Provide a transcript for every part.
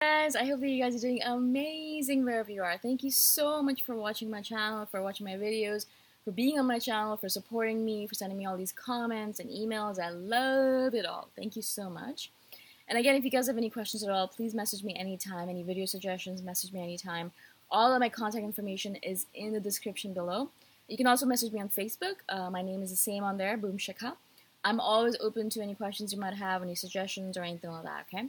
guys, I hope that you guys are doing amazing wherever you are. Thank you so much for watching my channel, for watching my videos, for being on my channel, for supporting me, for sending me all these comments and emails. I love it all. Thank you so much. And again, if you guys have any questions at all, please message me anytime. Any video suggestions, message me anytime. All of my contact information is in the description below. You can also message me on Facebook. My name is the same on there, Boom Shikha. I'm always open to any questions you might have, any suggestions or anything like that, okay?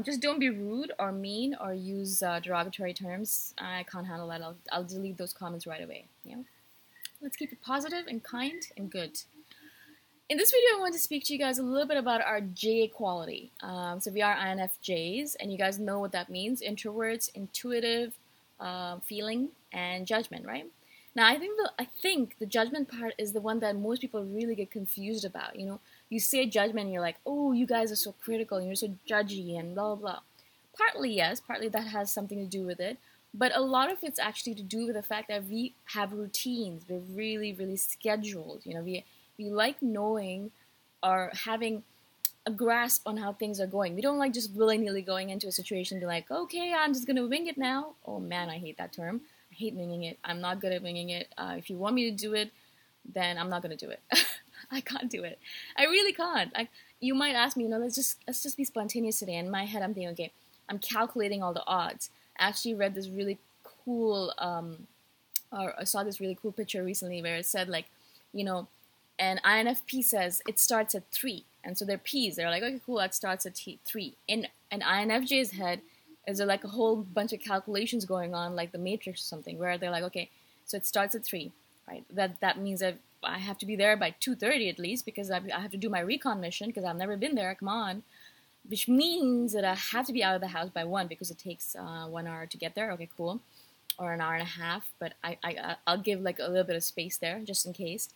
Just don't be rude or mean or use derogatory terms. I can't handle that. I'll delete those comments right away. Yeah? Let's keep it positive and kind and good. In this video, I want to speak to you guys a little bit about our J quality. So we are INFJs, and you guys know what that means. Introverts, intuitive, feeling, and judgment, right? Now, I think the judgment part is the one that most people really get confused about. You know, you say judgment, and you're like, oh, you guys are so critical, and you're so judgy, and blah, blah, blah. Partly, yes, partly that has something to do with it. But a lot of it's actually to do with the fact that we have routines. We're really, really scheduled. You know, we like knowing or having a grasp on how things are going. We don't like just willy-nilly going into a situation and be like, okay, I'm just going to wing it now. Oh, man, I hate that term. I hate winging it. I'm not good at winging it. If you want me to do it, then I'm not going to do it. I can't do it. I really can't. You might ask me, you know, let's just be spontaneous today. In my head, I'm thinking, okay, I'm calculating all the odds. I actually read this really cool, or I saw this really cool picture recently where it said, like, you know, an INFP says it starts at 3. And so they're P's. They're like, okay, cool, that starts at 3. In an INFJ's head, is there like a whole bunch of calculations going on, like the Matrix or something, where they're like, okay, so it starts at 3, right? That means that I have to be there by 2:30 at least, because I have to do my recon mission, because I've never been there, come on. Which means that I have to be out of the house by 1, because it takes 1 hour to get there. Okay, cool. Or an hour and a half, but I'll give like a little bit of space there, just in case.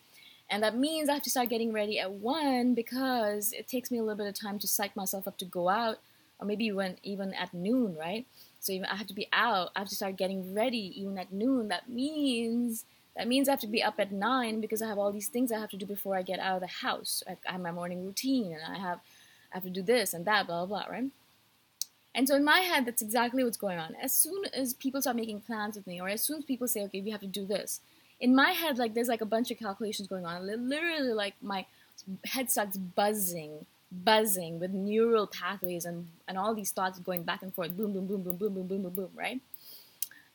And that means I have to start getting ready at 1, because it takes me a little bit of time to psych myself up to go out, or maybe even at noon, right? So even I have to be out, I have to start getting ready even at noon. That means I have to be up at 9, because I have all these things I have to do before I get out of the house. I have my morning routine, and I have to do this and that, blah, blah, blah, right? And so in my head, that's exactly what's going on. As soon as people start making plans with me, or as soon as people say, okay, we have to do this, in my head, like, there's like a bunch of calculations going on. Literally, like, my head starts buzzing with neural pathways and all these thoughts going back and forth, boom, boom, boom, boom, boom, boom, boom, boom, boom, right?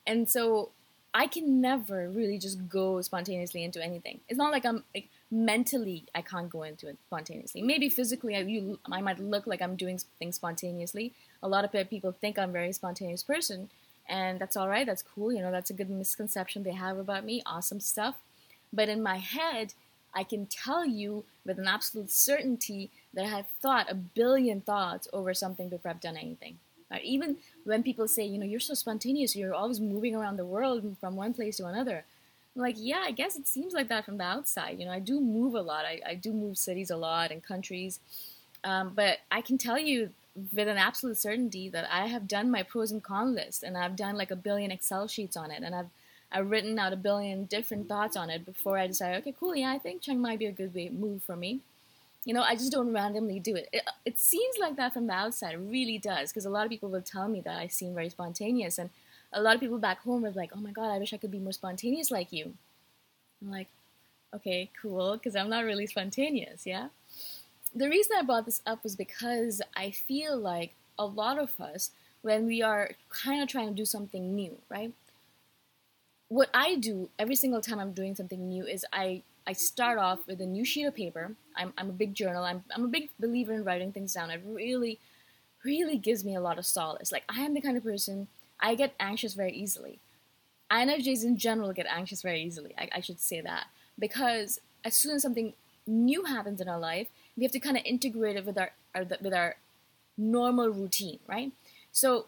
And so I can never really just go spontaneously into anything. It's not like I'm like, mentally I can't go into it spontaneously. Maybe physically I might look like I'm doing things spontaneously. A lot of people think I'm a very spontaneous person, and that's all right. That's cool. You know, that's a good misconception they have about me. Awesome stuff. But in my head, I can tell you with an absolute certainty that I have thought a billion thoughts over something before I've done anything. Right? Even when people say, you know, you're so spontaneous, you're always moving around the world from one place to another. I'm like, yeah, I guess it seems like that from the outside. You know, I do move a lot. I do move cities a lot and countries. But I can tell you with an absolute certainty that I have done my pros and cons list, and I've done like a billion Excel sheets on it, and I've written out a billion different thoughts on it before I decide, okay, cool, yeah, I think Cheng might be a good move for me. You know, I just don't randomly do it. It seems like that from the outside. It really does, because a lot of people will tell me that I seem very spontaneous, and a lot of people back home are like, oh my god, I wish I could be more spontaneous like you. I'm like, okay, cool, because I'm not really spontaneous, yeah? The reason I brought this up was because I feel like a lot of us, when we are kind of trying to do something new, right? What I do every single time I'm doing something new is I start off with a new sheet of paper. I'm a big journal. I'm a big believer in writing things down. It really, really gives me a lot of solace. Like, I am the kind of person, I get anxious very easily. INFJs in general get anxious very easily. I should say that. Because as soon as something new happens in our life, we have to kind of integrate it with our normal routine, right? So,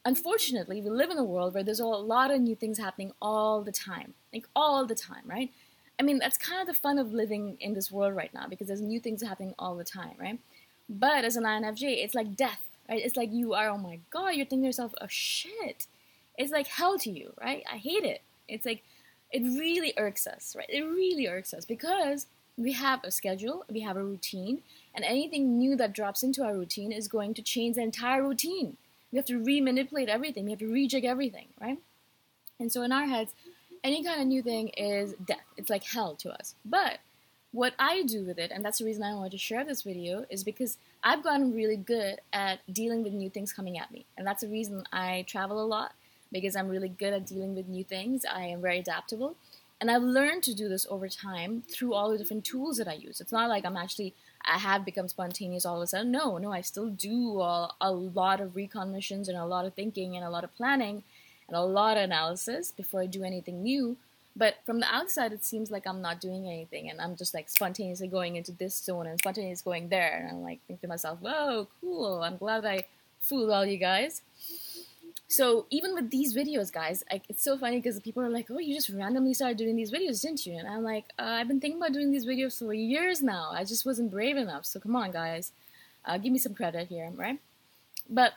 unfortunately, we live in a world where there's a lot of new things happening all the time. Like, all the time, right? I mean, that's kind of the fun of living in this world right now, because there's new things happening all the time, right? But as an INFJ, it's like death, right? It's like you are, oh my god, you're thinking to yourself, oh shit. It's like hell to you, right? I hate it. It's like, it really irks us, right? It really irks us, because we have a schedule, we have a routine, and anything new that drops into our routine is going to change the entire routine. We have to re-manipulate everything. We have to rejig everything, right? And so in our heads, any kind of new thing is death. It's like hell to us. But what I do with it, and that's the reason I wanted to share this video, is because I've gotten really good at dealing with new things coming at me. And that's the reason I travel a lot, because I'm really good at dealing with new things. I am very adaptable. And I've learned to do this over time through all the different tools that I use. It's not like I have become spontaneous all of a sudden. No, I still do a lot of recon missions and a lot of thinking and a lot of planning and a lot of analysis before I do anything new. But from the outside, it seems like I'm not doing anything, and I'm just like spontaneously going into this zone and spontaneously going there. And I'm like thinking to myself, whoa, cool, I'm glad I fooled all you guys. So even with these videos, guys, it's so funny because people are like, oh, you just randomly started doing these videos, didn't you? And I'm like, I've been thinking about doing these videos for years now. I just wasn't brave enough. So come on, guys. Give me some credit here, right? But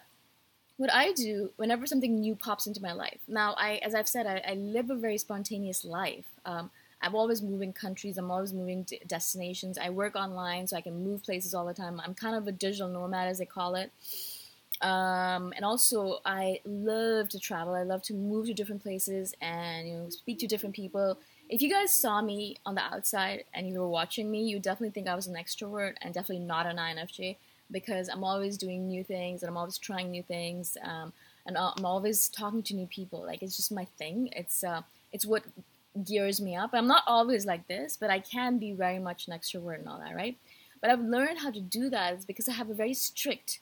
what I do whenever something new pops into my life. Now, as I've said, I live a very spontaneous life. I'm always moving countries. I'm always moving destinations. I work online, so I can move places all the time. I'm kind of a digital nomad, as they call it. And also, I love to travel. I love to move to different places and speak to different people. If you guys saw me on the outside and you were watching me, you definitely think I was an extrovert and definitely not an INFJ, because I'm always doing new things and I'm always trying new things, and I'm always talking to new people. Like, it's just my thing. It's what gears me up. I'm not always like this, but I can be very much an extrovert and all that, right? But I've learned how to do that is because I have a very strict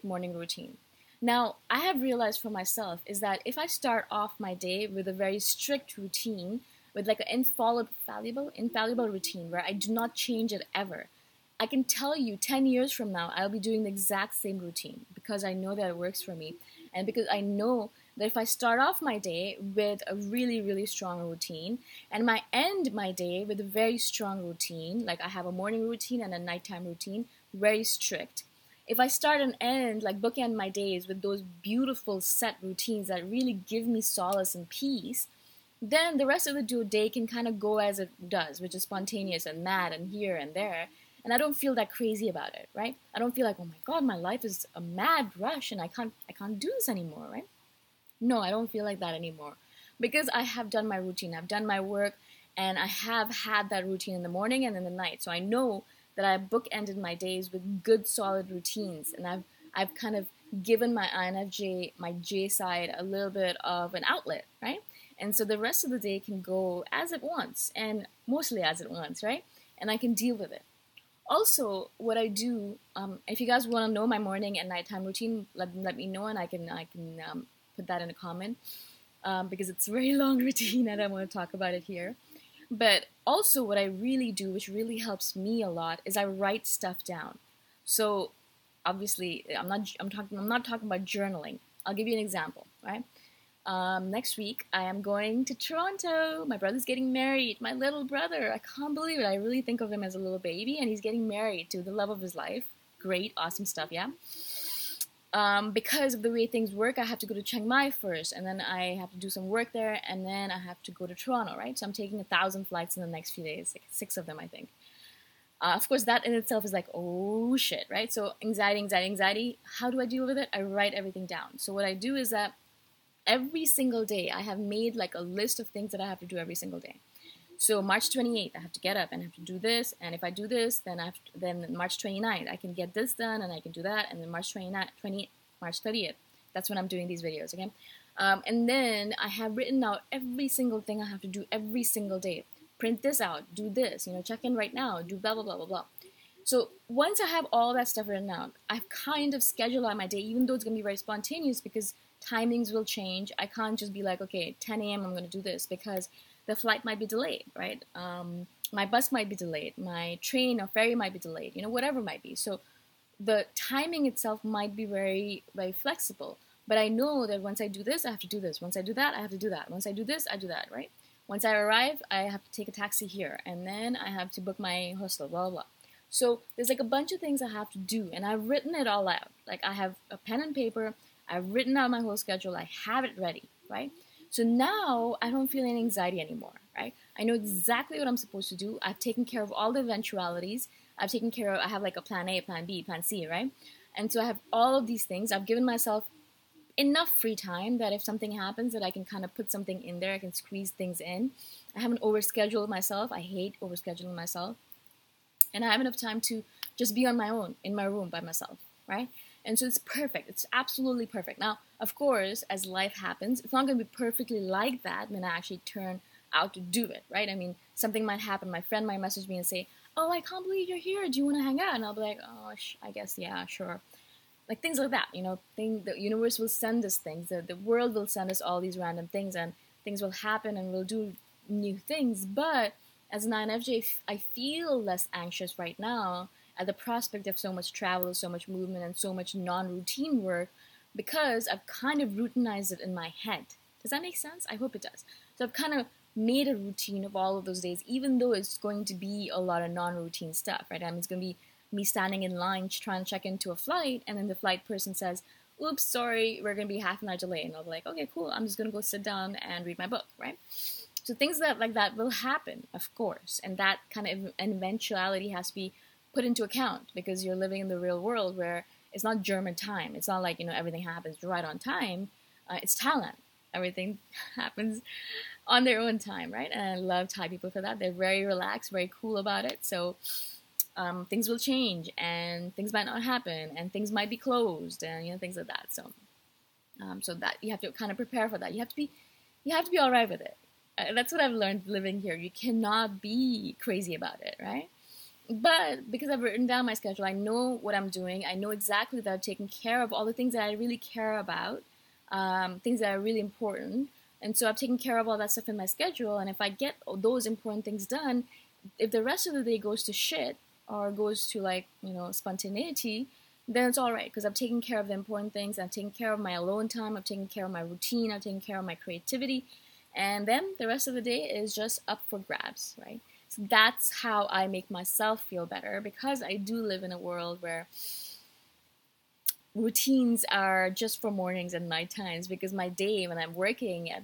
morning routine. Now, I have realized for myself is that if I start off my day with a very strict routine, with like an infallible routine where I do not change it ever, I can tell you 10 years from now, I'll be doing the exact same routine because I know that it works for me. And because I know that if I start off my day with a really, really strong routine and I end my day with a very strong routine, like I have a morning routine and a nighttime routine, very strict. If I start and end, like bookend my days with those beautiful set routines that really give me solace and peace, then the rest of the day can kind of go as it does, which is spontaneous and mad and here and there. And I don't feel that crazy about it, right? I don't feel like, oh my God, my life is a mad rush and I can't do this anymore, right? No, I don't feel like that anymore because I have done my routine. I've done my work and I have had that routine in the morning and in the night. So I know that I bookended my days with good, solid routines, and I've kind of given my INFJ, my J side, a little bit of an outlet, right? And so the rest of the day can go as it wants, and mostly as it wants, right? And I can deal with it. Also, what I do, if you guys want to know my morning and nighttime routine, let me know, and I can put that in a comment because it's a very long routine, and I want to talk about it here. But also what I really do, which really helps me a lot, is I write stuff down. So obviously, I'm not talking about journaling. I'll give you an example, right? Next week, I am going to Toronto. My brother's getting married. My little brother, I can't believe it. I really think of him as a little baby, and he's getting married to the love of his life. Great, awesome stuff, yeah? Because of the way things work, I have to go to Chiang Mai first, and then I have to do some work there, and then I have to go to Toronto, right? So I'm taking 1,000 flights in the next few days, like 6 of them, I think. Of course, that in itself is like, oh shit, right? So anxiety. How do I deal with it? I write everything down. So what I do is that every single day, I have made like a list of things that I have to do every single day. So March 28th, I have to get up and I have to do this. And if I do this, then then March 29th, I can get this done and I can do that. And then March 30th, that's when I'm doing these videos, okay? And then I have written out every single thing I have to do every single day. Print this out, do this, check in right now, do blah, blah, blah, blah, blah. So once I have all that stuff written out, I've kind of scheduled out my day, even though it's going to be very spontaneous because timings will change. I can't just be like, okay, 10 a.m. I'm going to do this because the flight might be delayed, right? My bus might be delayed. My train or ferry might be delayed, whatever it might be. So the timing itself might be very, very flexible. But I know that once I do this, I have to do this. Once I do that, I have to do that. Once I do this, I do that, right? Once I arrive, I have to take a taxi here. And then I have to book my hostel, blah, blah, blah. So there's like a bunch of things I have to do. And I've written it all out. Like I have a pen and paper. I've written out my whole schedule. I have it ready, right? So now I don't feel any anxiety anymore, right? I know exactly what I'm supposed to do. I've taken care of all the eventualities. I have like a plan A, plan B, plan C, right? And so I have all of these things. I've given myself enough free time that if something happens that I can kind of put something in there, I can squeeze things in. I haven't overscheduled myself. I hate overscheduling myself. And I have enough time to just be on my own, in my room by myself, right? And so it's perfect. It's absolutely perfect. Now, of course, as life happens, it's not going to be perfectly like that when I actually turn out to do it, right? I mean, something might happen. My friend might message me and say, oh, I can't believe you're here. Do you want to hang out? And I'll be like, oh, I guess, yeah, sure. Like things like that, the universe will send us things. The world will send us all these random things, and things will happen and we'll do new things. But as an INFJ, I feel less anxious right now at the prospect of so much travel, so much movement, and so much non-routine work, because I've kind of routinized it in my head. Does that make sense? I hope it does. So I've kind of made a routine of all of those days, even though it's going to be a lot of non-routine stuff, right? I mean, it's going to be me standing in line trying to check into a flight, and then the flight person says, oops, sorry, we're going to be half an hour delay. And I'll be like, okay, cool, I'm just going to go sit down and read my book, right? So things like that will happen, of course, and that kind of an eventuality has to be put into account, because you're living in the real world where it's not German time. It's not like, everything happens right on time. It's Thailand. Everything happens on their own time, right? And I love Thai people for that. They're very relaxed, very cool about it. So things will change, and things might not happen, and things might be closed, and things like that. So, so that you have to kind of prepare for that. You have to be all right with it. That's what I've learned living here. You cannot be crazy about it, right? But because I've written down my schedule, I know what I'm doing. I know exactly that I've taken care of all the things that I really care about, things that are really important. And so I've taken care of all that stuff in my schedule. And if I get those important things done, if the rest of the day goes to shit or goes to spontaneity, then it's all right, because I've taken care of the important things. I've taken care of my alone time. I've taken care of my routine. I've taken care of my creativity. And then the rest of the day is just up for grabs, right? So that's how I make myself feel better, because I do live in a world where routines are just for mornings and night times, because my day when I'm working at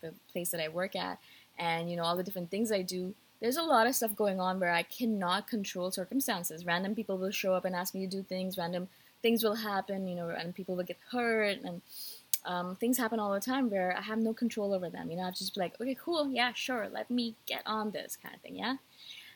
the place that I work at, and all the different things I do, there's a lot of stuff going on where I cannot control circumstances. Random people will show up and ask me to do things. Random things will happen, and people will get hurt, and things happen all the time where I have no control over them. I have to just be like, okay, cool, yeah, sure, let me get on this kind of thing, yeah?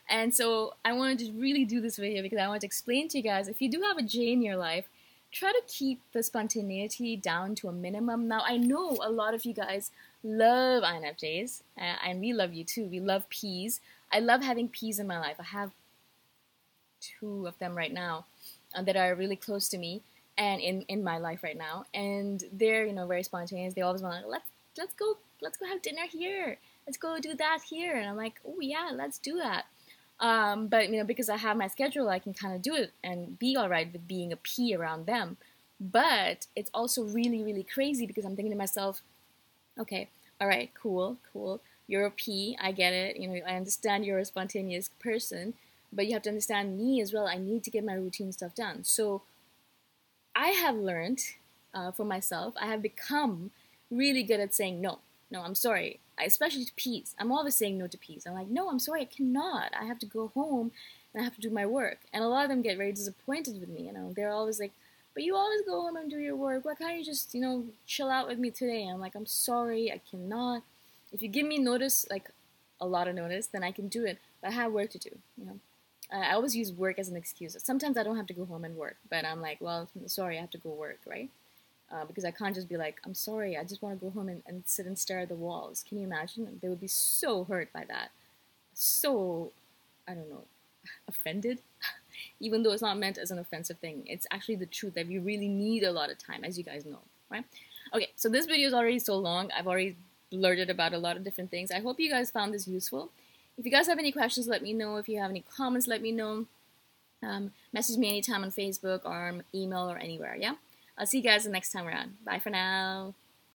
And so I wanted to really do this video because I want to explain to you guys, if you do have a J in your life, try to keep the spontaneity down to a minimum. Now, I know a lot of you guys love INFJs, and we love you too. We love Ps. I love having Ps in my life. I have 2 of them right now that are really close to me and in my life right now. And they're, very spontaneous. They always want to, let's go have dinner here. Let's go do that here. And I'm like, oh yeah, let's do that. But, because I have my schedule, I can kind of do it and be all right with being a P around them. But it's also really, really crazy, because I'm thinking to myself, okay, all right, cool. You're a P, I get it. I understand you're a spontaneous person, but you have to understand me as well. I need to get my routine stuff done. So I have learned for myself, I have become really good at saying no. No, I'm sorry. Especially to P's. I'm always saying no to P's. I'm like, no, I'm sorry, I cannot. I have to go home and I have to do my work. And a lot of them get very disappointed with me. They're always like, but you always go home and do your work. Why can't you just, chill out with me today? And I'm like, I'm sorry, I cannot. If you give me notice, like a lot of notice, then I can do it. But I have work to do, I always use work as an excuse. Sometimes I don't have to go home and work, but I'm like, well, sorry, I have to go work, right? Because I can't just be like, I'm sorry, I just want to go home and sit and stare at the walls. Can you imagine? They would be so hurt by that. So, I don't know, offended. Even though it's not meant as an offensive thing. It's actually the truth that we really need a lot of time, as you guys know, right? Okay, so this video is already so long. I've already blurted about a lot of different things. I hope you guys found this useful. If you guys have any questions, let me know. If you have any comments, let me know. Message me anytime on Facebook or email or anywhere, yeah? I'll see you guys the next time around. Bye for now.